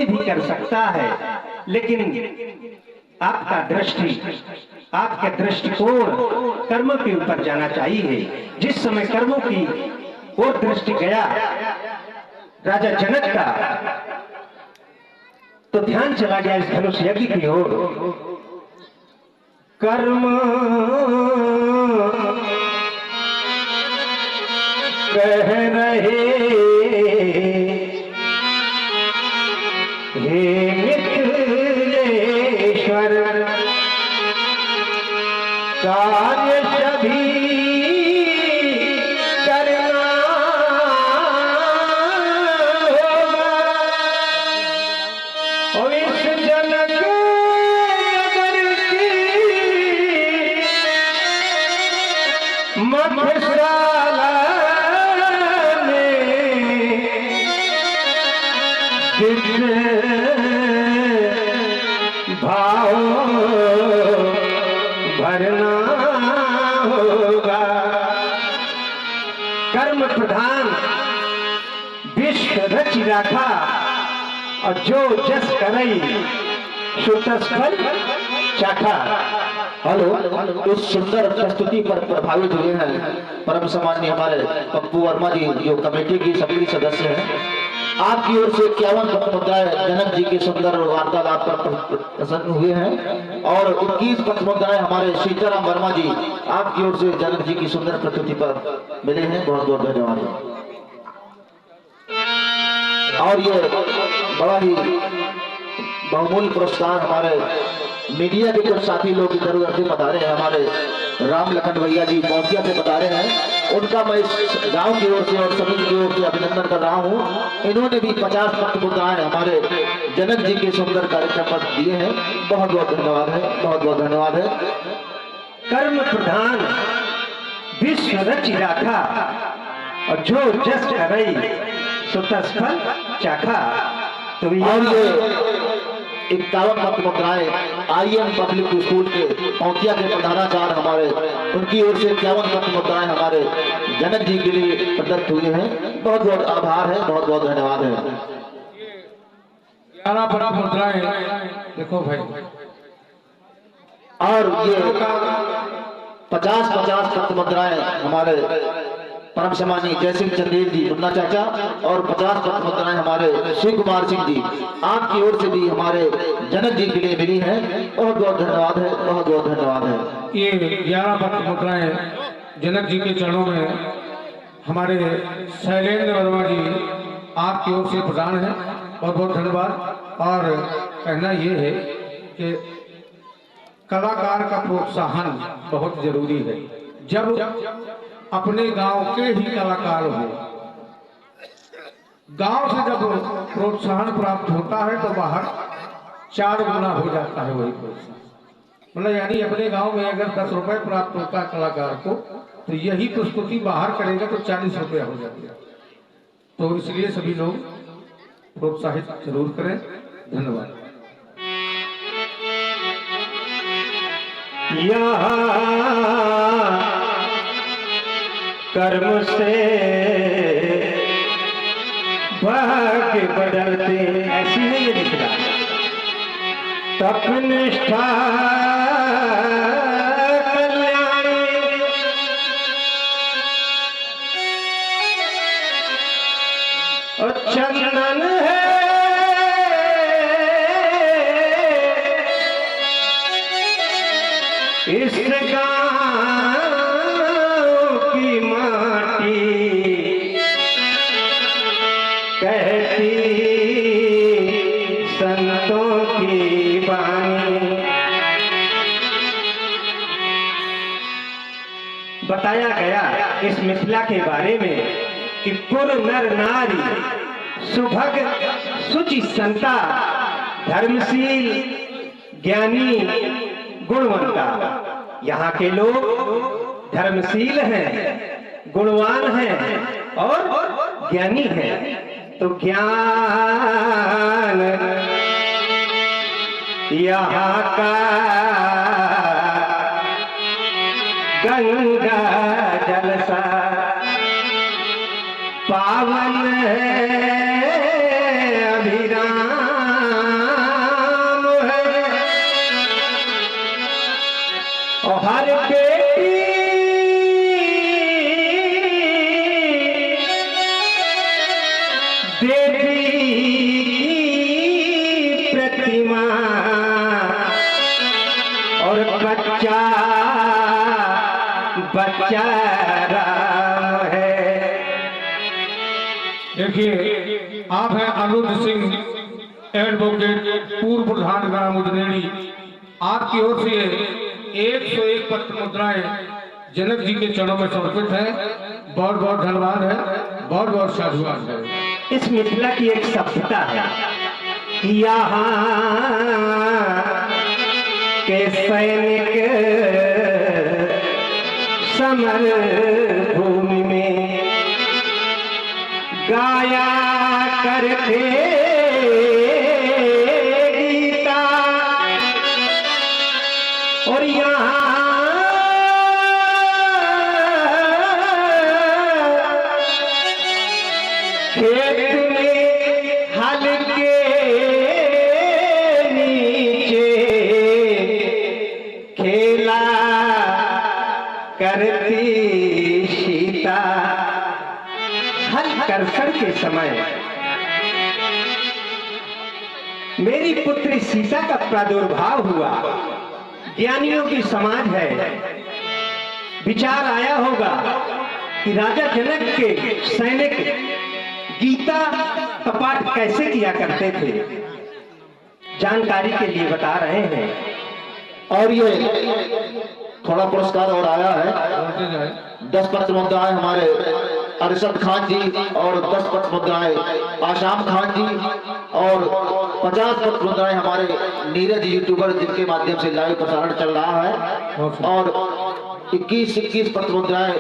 कोई भी कर सकता है, लेकिन आपका दृष्टि, आपके दृष्टिकोण कर्मों के ऊपर जाना चाहिए। जिस समय कर्मों की ओर दृष्टि गया राजा जनक का, तो ध्यान चला गया इस धनुष यज्ञ की ओर। कर्म कह रहे हे मिथिलेश्वर, कार्य सभी करना होगा। और इस जनक नगर की मधुशाला भाव भरना होगा। कर्म प्रधान विश्व रच राखा, और जो जस करई सो तस फल चाखा। हेलो, इस सुंदर प्रस्तुति पर प्रभावित हुए हैं परम सम्माननीय हमारे पप्पू वर्मा जी, जो कमेटी की सक्रिय सदस्य हैं। आपकी ओर से 51 मुद्दाएं जनक जी के सुंदर वार्तालाप पर प्रसन्न हुए हैं, और 21 मुद्दाएं हमारे सीताराम वर्मा जी आपकी ओर से जनक जी की सुंदर प्रस्तुति पर मिले हैं। बहुत बहुत धन्यवाद। और ये बड़ा ही बहुमूल्य पुरस्कार हमारे मीडिया के कुछ साथी लोग इधर उधर से बता रहे हैं। हमारे राम लखन भैया जी पौतिया से बता रहे हैं, उनका मैं इस गांव की ओर से और सभी की ओर से अभिनंदन कर रहा हूं। इन्होंने भी 50 मुद्दाएं हमारे जनक जी के सुंदर कार्यक्रम पर दिए हैं। बहुत बहुत धन्यवाद है, बहुत बहुत धन्यवाद है। कर्म प्रधान विश्व रच राखा, और जो जस करई सो तस फल चाखा। तो और ये 51 मुद्राएं IM पब्लिक स्कूल के पौतिया के प्रधानाचार्य हमारे, उनकी ओर से 51 मुद्राएं हमारे जनक जी के लिए प्रदत्त हुए हैं। बहुत बहुत आभार है, बहुत बहुत धन्यवाद है। 11 मुद्राएं देखो भाई, और ये 50 मुद्राएं हमारे परम सम्मानीय जय सिंह चंदेल जी मुन्ना चाचा, और 50 मुद्राएं हमारे शिव कुमार सिंह जी आपकी ओर से भी हमारे जनक जी के लिए मिली है। बहुत बहुत धन्यवाद है, बहुत बहुत धन्यवाद है। ये 11 मुद्राएं जनक जी के चरणों में हमारे शैलेंद्र वर्मा जी आपकी ओर से प्रदान है। बहुत बहुत धन्यवाद। और कहना ये है कि कलाकार का प्रोत्साहन बहुत जरूरी है। जब अपने गांव के ही कलाकार हो, गांव से जब प्रोत्साहन प्राप्त होता है तो बाहर 4 गुना हो जाता है वही प्रोत्साहन। मतलब यानी अपने गांव में अगर 10 रुपए प्राप्त होता है कलाकार को, तो यही प्रस्तुति बाहर करेगा तो 40 रुपया हो जाएगा। तो इसलिए सभी लोग प्रोत्साहित जरूर करें। धन्यवाद। कर्म से भाग्य बदलते, ऐसी नहीं है लिखना। तपनिष्ठा कल्याणी, और चंदन है इस गाँव की माटी, कहती संतों की वाणी। बताया गया इस मिथिला के बारे में कि पुर नर नारी सुभग सुचि संता, धर्मशील ज्ञानी गुणवंता। यहाँ के लोग धर्मशील हैं, गुणवान हैं और ज्ञानी हैं। तो ज्ञान यहाँ का गंगा जलसा पावन है अभिराम मनोज सिंह एडवोकेट पूर्व प्रधान ग्राम उजनेड़ी, आपकी ओर से 101 पत्र मुद्राएं जनक जी के चरणों में समर्पित है। बहुत बहुत धन्यवाद है, बहुत बहुत साधुवाद है। इस मिथिला की एक सभ्यता है कि यहाँ के सैनिक समर भूमि में गाया करते गीता, और यहाँ खेत में हल के नीचे खेला करती सीता। हल करसर के समय मेरी पुत्री सीता का प्रादुर्भाव हुआ। ज्ञानियों की समाज है, विचार आया होगा कि राजा जनक के सैनिक गीता का पाठ कैसे किया करते थे। जानकारी के लिए बता रहे हैं। और ये थोड़ा पुरस्कार और आया है। 10 पत्र मुद्राएं हमारे अरशद खान जी और 10 पत्र मुद्राएं आशाम खान जी और 50 पत्र मुद्राएं हमारे नीरज यूट्यूबर, जिनके माध्यम से लाइव प्रसारण चल रहा है। और 21 पत्र मुद्राएं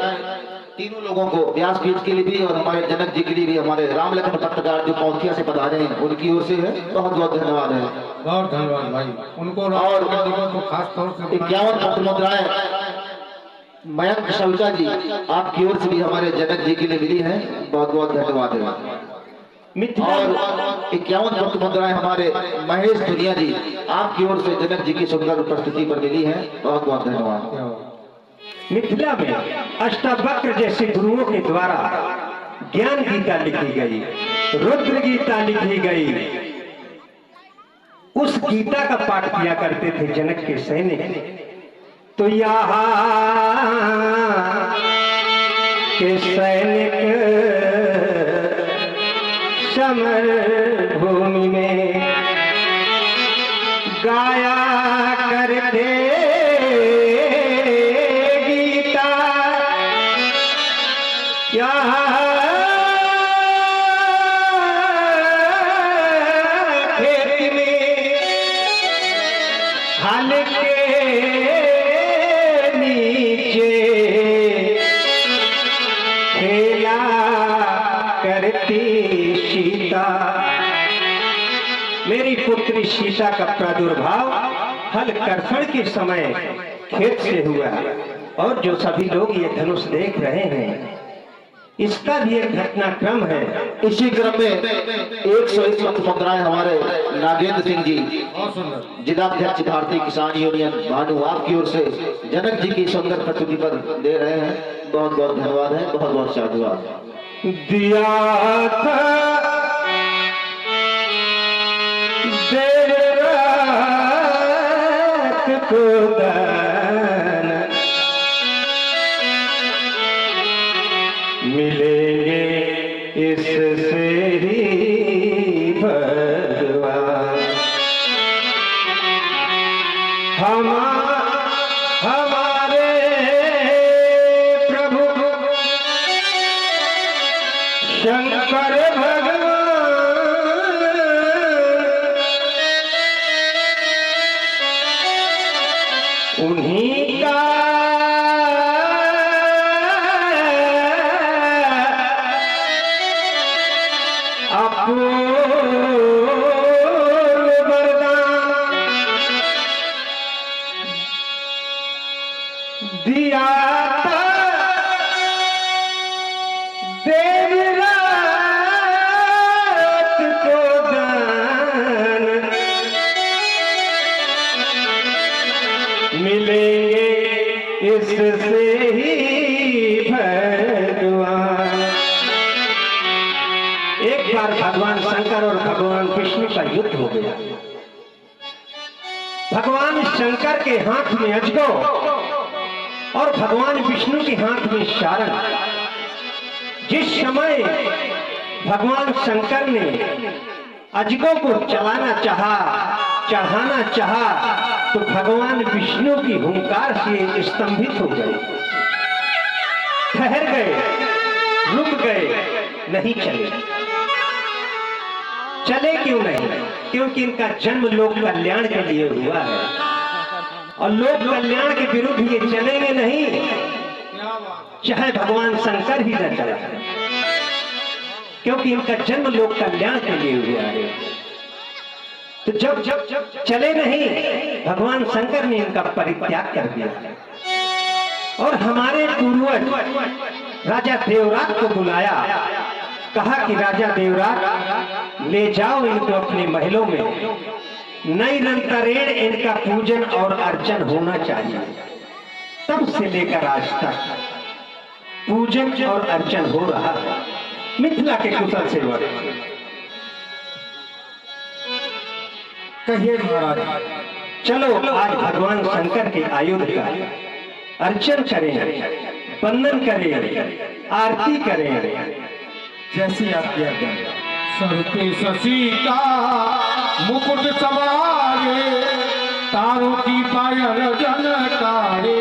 तीनों लोगों को, व्यासपीठ के लिए भी और हमारे जनक जी के लिए भी, हमारे राम लखन पत्रकार जो पौथिया से पधारे हैं, उनकी ओर से है। बहुत बहुत धन्यवाद है। बहुत धन्यवाद भाई उनको। और को खास तौर से 51 पत्र मुद्राएं मयंक शविता जी, आपकी ओर से भी हमारे जनक जी के लिए मिली है। बहुत बहुत धन्यवाद है। और 51 पत्र मुद्राएं हमारे महेश दुनिया जी, आपकी ओर से जनक जी की सुंदर उपस्थिति पर मिली है। बहुत बहुत धन्यवाद। मिथिला में अष्टावक्र जैसे गुरुओं के द्वारा ज्ञान गीता लिखी गई, रुद्र गीता लिखी गई। उस गीता का पाठ किया करते थे जनक के सैनिक। तो यहाँ के सैनिक समर भूमि में गाया करते गीता। खेत में हल के नीचे खेला करती सीता। मेरी पुत्री सीता का प्रादुर्भाव हल कर्षण के समय खेत से हुआ। और जो सभी लोग ये धनुष देख रहे हैं, इसका भी एक घटनाक्रम है। इसी क्रम में 101 पत्र मुद्राएं हमारे नागेंद्र सिंह जी, जिलाध्यक्ष भारतीय किसान यूनियन भानु, आपकी ओर से जनक जी की सुंदर प्रस्तुति पर दे रहे हैं। बहुत बहुत धन्यवाद है। बहुत बहुत साधुवाद। दिया था देर रात को दान, मिलेंगे इससे ही भगवान। हमारे प्रभु शंकर भगवान, उन्हीं का दिया देव रात को दान, मिलेंगे इससे ही भगवान। एक बार भगवान शंकर और भगवान विष्णु का युद्ध हो गया। भगवान शंकर के हाथ में अजगर और भगवान विष्णु के हाथ में शारंग। जिस समय भगवान शंकर ने अजगों को चलाना चाहा, चढ़ाना चाहा, तो भगवान विष्णु की हुंकार से स्तंभित हो गए, ठहर गए, रुक गए, नहीं चले। चले क्यों नहीं? क्योंकि इनका जन्म लोक कल्याण के लिए हुआ है, और लोक कल्याण के विरुद्ध ये चलेंगे नहीं, चाहे भगवान शंकर ही न चले, क्योंकि इनका जन्म लोक कल्याण के लिए हुआ है। तो जब चले नहीं, भगवान शंकर ने इनका परित्याग कर दिया, और हमारे पूर्वज राजा देवराज को बुलाया, कहा कि राजा देवराज ले जाओ इनको अपने महलों में, निरंतरेण इनका पूजन और अर्चन होना चाहिए। तब से लेकर आज तक पूजन और अर्चन हो रहा है। मिथिला के कुशल सेवक कहिए महाराज। चलो आज भगवान शंकर के आयुध का अर्चन करें, वंदन करें, आरती करें, जैसी आपकी आज्ञा। सर पे शशि का मुकुट सवारे, तारों की पायल जनकारे,